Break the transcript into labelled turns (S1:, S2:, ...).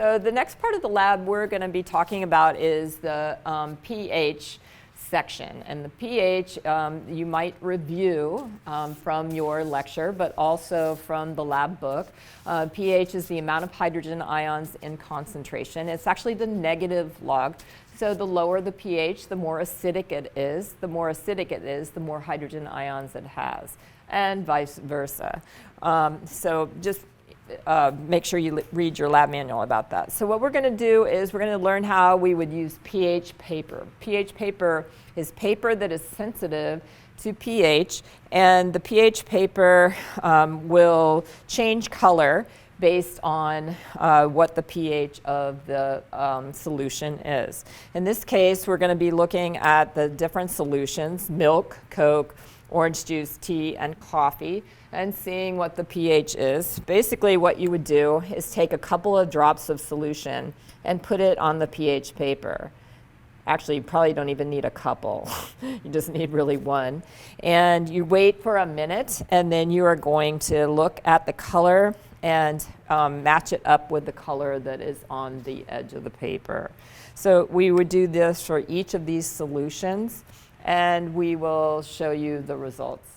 S1: So the next part of the lab we're going to be talking about is the pH section. And the pH you might review from your lecture, but also from the lab book. pH is the amount of hydrogen ions in concentration. It's actually the negative log. So the lower the pH, the more acidic it is. The more acidic it is, the more hydrogen ions it has, and vice versa. So just make sure you read your lab manual about that. So what we're going to do is we're going to learn how we would use pH paper. pH paper is paper that is sensitive to pH, and the pH paper will change color based on what the pH of the solution is. In this case, we're going to be looking at the different solutions: milk, Coke, orange juice, tea, and coffee, and seeing what the pH is. Basically, what you would do is take a couple of drops of solution and put it on the pH paper. Actually, you probably don't even need a couple. You just need really one. And you wait for a minute, and then you are going to look at the color and match it up with the color that is on the edge of the paper. So we would do this for each of these solutions, and we will show you the results.